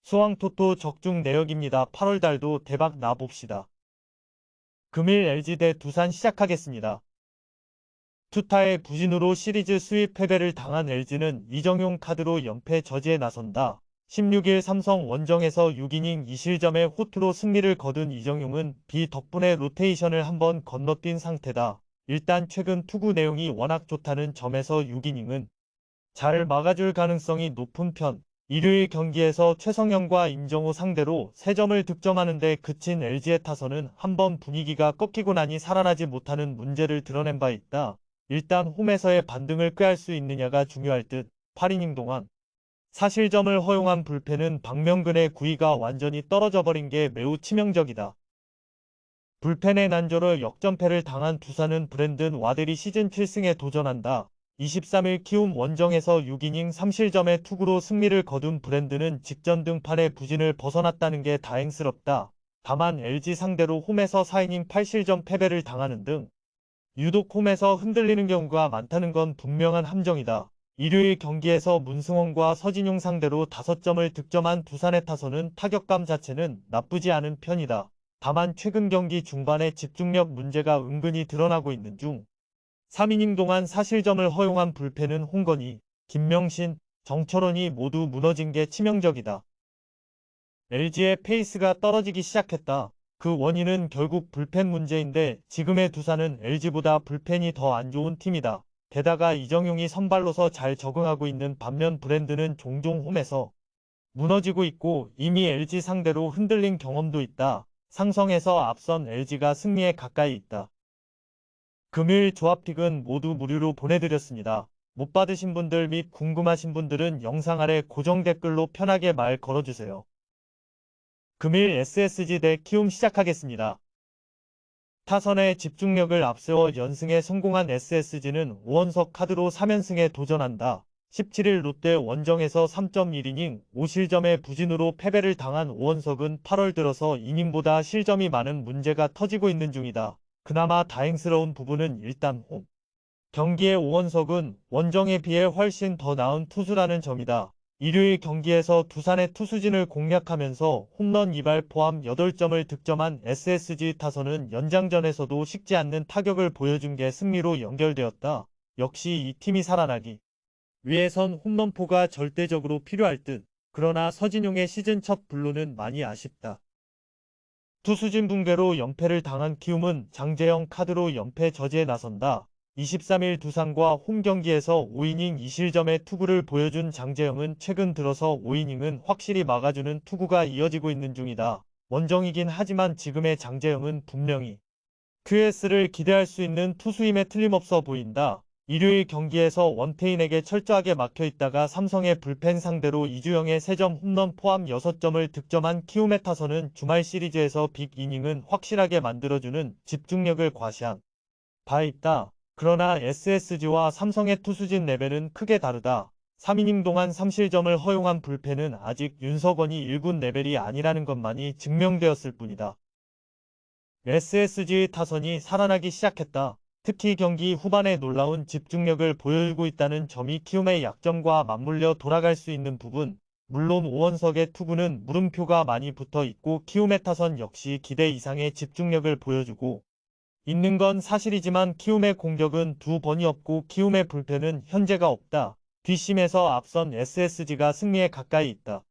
수왕토토 적중 내역입니다. 8월달도 대박 나봅시다. 금일 LG 대 두산 시작하겠습니다. 투타의 부진으로 시리즈 수입 패배를 당한 LG는 이정용 카드로 연패 저지에 나선다. 16일 삼성 원정에서 6이닝 2실점의 호투로 승리를 거둔 이정용은 비 덕분에 로테이션을 한번 건너뛴 상태다. 일단 최근 투구 내용이 워낙 좋다는 점에서 6이닝은 잘 막아줄 가능성이 높은 편. 일요일 경기에서 최성현과 임정우 상대로 3점을 득점하는 데 그친 LG의 타선은 한번 분위기가 꺾이고 나니 살아나지 못하는 문제를 드러낸 바 있다. 일단 홈에서의 반등을 꾀할 수 있느냐가 중요할 듯. 8이닝 동안 사실점을 허용한 불펜은 박명근의 구위가 완전히 떨어져 버린 게 매우 치명적이다. 불펜의 난조로 역전패를 당한 두산은 브랜든 와들이 시즌 7승에 도전한다. 23일 키움 원정에서 6이닝 3실점의 투구로 승리를 거둔 브랜든은 직전 등판의 부진을 벗어났다는 게 다행스럽다. 다만 LG 상대로 홈에서 4이닝 8실점 패배를 당하는 등 유독 홈에서 흔들리는 경우가 많다는 건 분명한 함정이다. 일요일 경기에서 문승원과 서진용 상대로 5점을 득점한 두산의 타선은 타격감 자체는 나쁘지 않은 편이다. 다만 최근 경기 중반에 집중력 문제가 은근히 드러나고 있는 중 3이닝 동안 사실점을 허용한 불펜은 홍건희, 김명신, 정철원이 모두 무너진 게 치명적이다. LG의 페이스가 떨어지기 시작했다. 그 원인은 결국 불펜 문제인데 지금의 두산은 LG보다 불펜이 더 안 좋은 팀이다. 게다가 이정용이 선발로서 잘 적응하고 있는 반면 브랜드는 종종 홈에서 무너지고 있고 이미 LG 상대로 흔들린 경험도 있다. 상성에서 앞선 LG가 승리에 가까이 있다. 금일 조합픽은 모두 무료로 보내드렸습니다. 못 받으신 분들 및 궁금하신 분들은 영상 아래 고정 댓글로 편하게 말 걸어주세요. 금일 SSG 대 키움 시작하겠습니다. 타선의 집중력을 앞세워 연승에 성공한 SSG는 오원석 카드로 3연승에 도전한다. 17일 롯데 원정에서 3.1이닝 5실점의 부진으로 패배를 당한 오원석은 8월 들어서 이닝보다 실점이 많은 문제가 터지고 있는 중이다. 그나마 다행스러운 부분은 일단 홈 경기의 오원석은 원정에 비해 훨씬 더 나은 투수라는 점이다. 일요일 경기에서 두산의 투수진을 공략하면서 홈런 2발 포함 8점을 득점한 SSG 타선은 연장전에서도 식지 않는 타격을 보여준 게 승리로 연결되었다. 역시 이 팀이 살아나기 위해선 홈런포가 절대적으로 필요할 듯. 그러나 서진용의 시즌 첫 불로는 많이 아쉽다. 투수진 붕괴로 연패를 당한 키움은 장재영 카드로 연패 저지에 나선다. 23일 두산과 홈경기에서 5이닝 2실점의 투구를 보여준 장재영은 최근 들어서 5이닝은 확실히 막아주는 투구가 이어지고 있는 중이다. 원정이긴 하지만 지금의 장재영은 분명히 QS를 기대할 수 있는 투수임에 틀림없어 보인다. 일요일 경기에서 원태인에게 철저하게 막혀있다가 삼성의 불펜 상대로 이주영의 3점 홈런 포함 6점을 득점한 키움의 타선은 주말 시리즈에서 빅 이닝은 확실하게 만들어주는 집중력을 과시한 바 있다. 그러나 SSG와 삼성의 투수진 레벨은 크게 다르다. 3이닝 동안 3실점을 허용한 불펜은 아직 윤석원이 1군 레벨이 아니라는 것만이 증명되었을 뿐이다. SSG의 타선이 살아나기 시작했다. 특히 경기 후반에 놀라운 집중력을 보여주고 있다는 점이 키움의 약점과 맞물려 돌아갈 수 있는 부분. 물론 오원석의 투구는 물음표가 많이 붙어 있고 키움의 타선 역시 기대 이상의 집중력을 보여주고 있는 건 사실이지만 키움의 공격은 2번이 없고 키움의 불펜은 현재가 없다. 뒷심에서 앞선 SSG가 승리에 가까이 있다.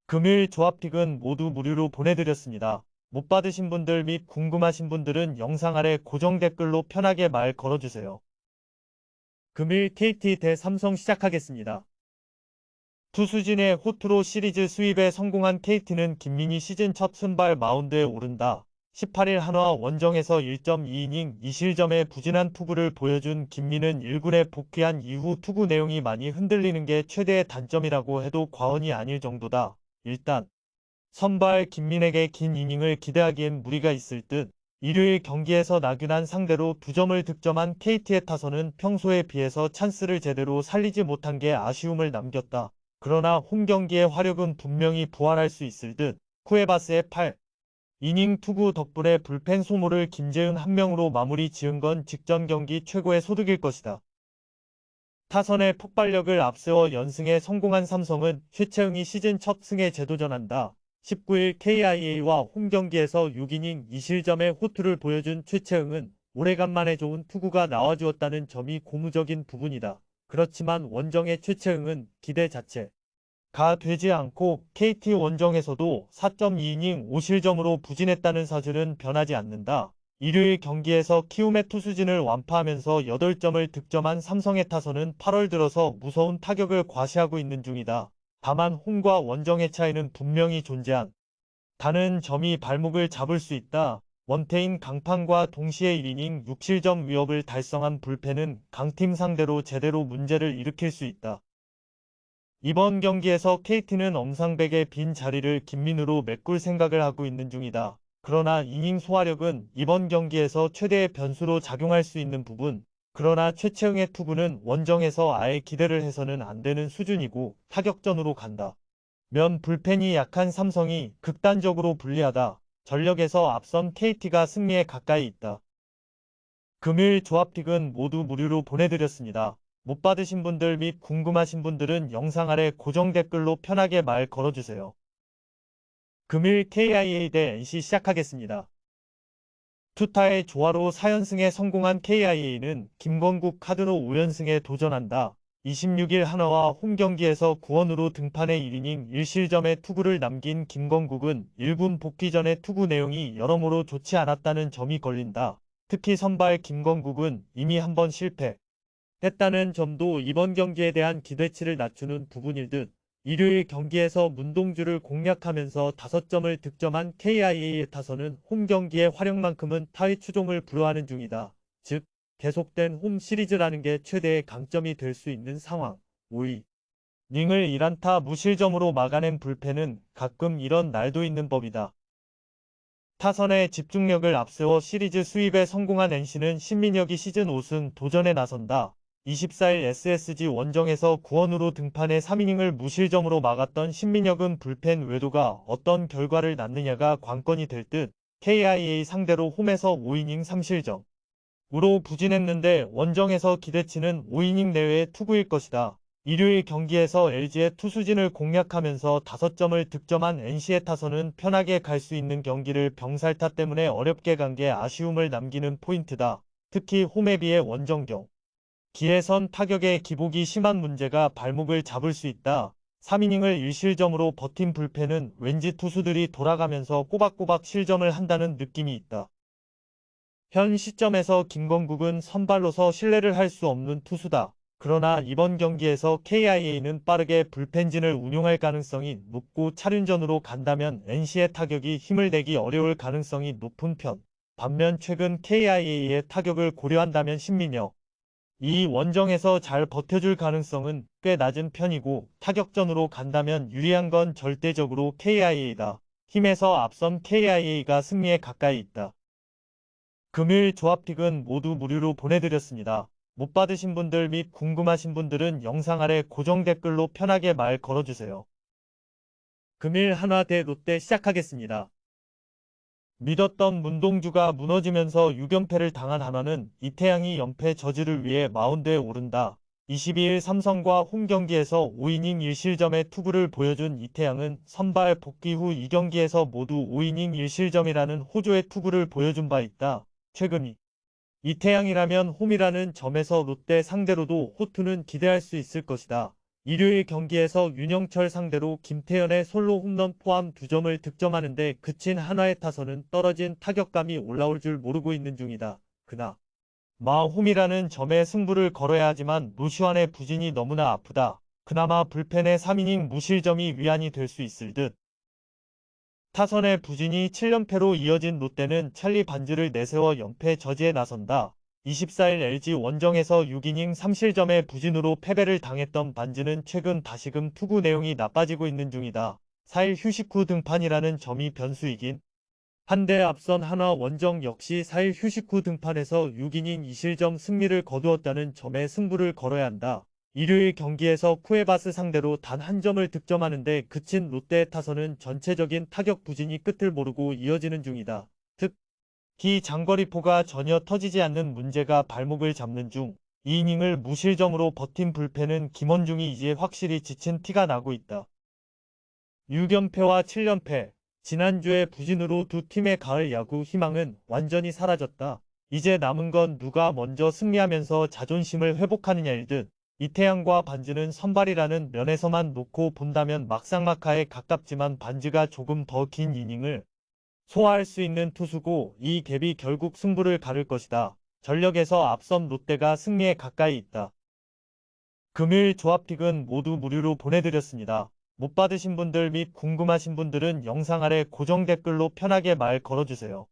금일 조합픽은 모두 무료로 보내드렸습니다. 못 받으신 분들 및 궁금하신 분들은 영상 아래 고정 댓글로 편하게 말 걸어주세요. 금일 KT 대 삼성 시작하겠습니다. 투수진의 호투로 시리즈 수입에 성공한 KT는 김민희 시즌 첫 선발 마운드에 오른다. 18일 한화 원정에서 1.2이닝 2실점의 부진한 투구를 보여준 김민은 1군에 복귀한 이후 투구 내용이 많이 흔들리는 게 최대의 단점이라고 해도 과언이 아닐 정도다. 일단 선발 김민에게 긴 이닝을 기대하기엔 무리가 있을 듯. 일요일 경기에서 나균안 상대로 2점을 득점한 KT의 타선은 평소에 비해서 찬스를 제대로 살리지 못한 게 아쉬움을 남겼다. 그러나 홈경기의 화력은 분명히 부활할 수 있을 듯. 쿠에바스의 8이닝 투구 덕분에 불펜 소모를 김재은 한 명으로 마무리 지은 건 직전 경기 최고의 소득일 것이다. 타선의 폭발력을 앞세워 연승에 성공한 삼성은 최채응이 시즌 첫 승에 재도전한다. 19일 KIA와 홈경기에서 6이닝 2실점의 호투를 보여준 최채응은 오래간만에 좋은 투구가 나와주었다는 점이 고무적인 부분이다. 그렇지만 원정의 최채응은 기대 자체가 되지 않고 KT 원정에서도 4.2이닝 5실점으로 부진했다는 사실은 변하지 않는다. 일요일 경기에서 키움의 투수진을 완파하면서 8점을 득점한 삼성의 타선은 8월 들어서 무서운 타격을 과시하고 있는 중이다. 다만 홈과 원정의 차이는 분명히 존재한다는 점이 발목을 잡을 수 있다. 원태인 강판과 동시에 1이닝 6실점 위협을 달성한 불펜은 강팀 상대로 제대로 문제를 일으킬 수 있다. 이번 경기에서 KT는 엄상백의 빈 자리를 김민우로 메꿀 생각을 하고 있는 중이다. 그러나 이닝 소화력은 이번 경기에서 최대의 변수로 작용할 수 있는 부분. 그러나 최채응의 투구는 원정에서 아예 기대를 해서는 안 되는 수준이고 타격전으로 간다. 면 불펜이 약한 삼성이 극단적으로 불리하다. 전력에서 앞선 KT가 승리에 가까이 있다. 금일 조합픽은 모두 무료로 보내드렸습니다. 못 받으신 분들 및 궁금하신 분들은 영상 아래 고정 댓글로 편하게 말 걸어주세요. 금일 KIA 대 NC 시작하겠습니다. 투타의 조화로 4연승에 성공한 KIA는 김건국 카드로 5연승에 도전한다. 26일 한화와 홈경기에서 구원으로 등판해 1이닝 1실점의 투구를 남긴 김건국은 1군 복귀 전의 투구 내용이 여러모로 좋지 않았다는 점이 걸린다. 특히 선발 김건국은 이미 한 번 실패했다는 점도 이번 경기에 대한 기대치를 낮추는 부분일 듯. 일요일 경기에서 문동주를 공략하면서 5점을 득점한 KIA의 타선은 홈 경기의 활약만큼은 타의 추종을 불허하는 중이다. 즉, 계속된 홈 시리즈라는 게 최대의 강점이 될 수 있는 상황. 5위. 닝을 1안타 무실점으로 막아낸 불펜은 가끔 이런 날도 있는 법이다. 타선의 집중력을 앞세워 시리즈 수입에 성공한 NC는 신민혁이 시즌 5승 도전에 나선다. 24일 SSG 원정에서 구원으로 등판해 3이닝을 무실점으로 막았던 신민혁은 불펜 외도가 어떤 결과를 낳느냐가 관건이 될 듯 KIA 상대로 홈에서 5이닝 3실점으로 부진했는데 원정에서 기대치는 5이닝 내외의 투구일 것이다. 일요일 경기에서 LG의 투수진을 공략하면서 5점을 득점한 NC의 타선은 편하게 갈 수 있는 경기를 병살타 때문에 어렵게 간 게 아쉬움을 남기는 포인트다. 특히 홈에 비해 원정 기에선 타격의 기복이 심한 문제가 발목을 잡을 수 있다. 3이닝을 1실점으로 버틴 불펜은 왠지 투수들이 돌아가면서 꼬박꼬박 실점을 한다는 느낌이 있다. 현 시점에서 김건국은 선발로서 신뢰를 할 수 없는 투수다. 그러나 이번 경기에서 KIA는 빠르게 불펜진을 운용할 가능성이 높고 차륜전으로 간다면 NC의 타격이 힘을 내기 어려울 가능성이 높은 편. 반면 최근 KIA의 타격을 고려한다면 신민혁 이 원정에서 잘 버텨줄 가능성은 꽤 낮은 편이고 타격전으로 간다면 유리한 건 절대적으로 KIA다. 힘에서 앞선 KIA가 승리에 가까이 있다. 금일 조합픽은 모두 무료로 보내드렸습니다. 못 받으신 분들 및 궁금하신 분들은 영상 아래 고정 댓글로 편하게 말 걸어주세요. 금일 한화 대 롯데 시작하겠습니다. 믿었던 문동주가 무너지면서 6연패를 당한 한화는 이태양이 연패 저지를 위해 마운드에 오른다. 22일 삼성과 홈경기에서 5이닝 1실점의 투구를 보여준 이태양은 선발 복귀 후 2경기에서 모두 5이닝 1실점이라는 호조의 투구를 보여준 바 있다. 최근 이태양이라면 홈이라는 점에서 롯데 상대로도 호투는 기대할 수 있을 것이다. 일요일 경기에서 윤영철 상대로 김태현의 솔로 홈런 포함 2점을 득점하는데 그친 한화의 타선은 떨어진 타격감이 올라올 줄 모르고 있는 중이다. 그나 홈이라는 점에 승부를 걸어야 하지만 노시환의 부진이 너무나 아프다. 그나마 불펜의 3이닝 무실점이 위안이 될 수 있을 듯. 타선의 부진이 7연패로 이어진 롯데는 찰리 반지를 내세워 연패 저지에 나선다. 24일 LG 원정에서 6이닝 3실점의 부진으로 패배를 당했던 반지는 최근 다시금 투구 내용이 나빠지고 있는 중이다. 4일 휴식 후 등판이라는 점이 변수이긴 한데 앞선 한화 원정 역시 4일 휴식 후 등판에서 6이닝 2실점 승리를 거두었다는 점에 승부를 걸어야 한다. 일요일 경기에서 쿠에바스 상대로 단 한 점을 득점하는데 그친 롯데의 타선은 전체적인 타격 부진이 끝을 모르고 이어지는 중이다. 특히 장거리포가 전혀 터지지 않는 문제가 발목을 잡는 중. 2이닝을 무실점으로 버틴 불펜은 김원중이 이제 확실히 지친 티가 나고 있다. 6연패와 7연패, 지난주의 부진으로 두 팀의 가을 야구 희망은 완전히 사라졌다. 이제 남은 건 누가 먼저 승리하면서 자존심을 회복하느냐일 듯. 이태양과 반즈는 선발이라는 면에서만 놓고 본다면 막상막하에 가깝지만 반즈가 조금 더 긴 이닝을 소화할 수 있는 투수고 이 갭이 결국 승부를 가를 것이다. 전력에서 앞선 롯데가 승리에 가까이 있다. 금요일 조합픽은 모두 무료로 보내드렸습니다. 못 받으신 분들 및 궁금하신 분들은 영상 아래 고정 댓글로 편하게 말 걸어주세요.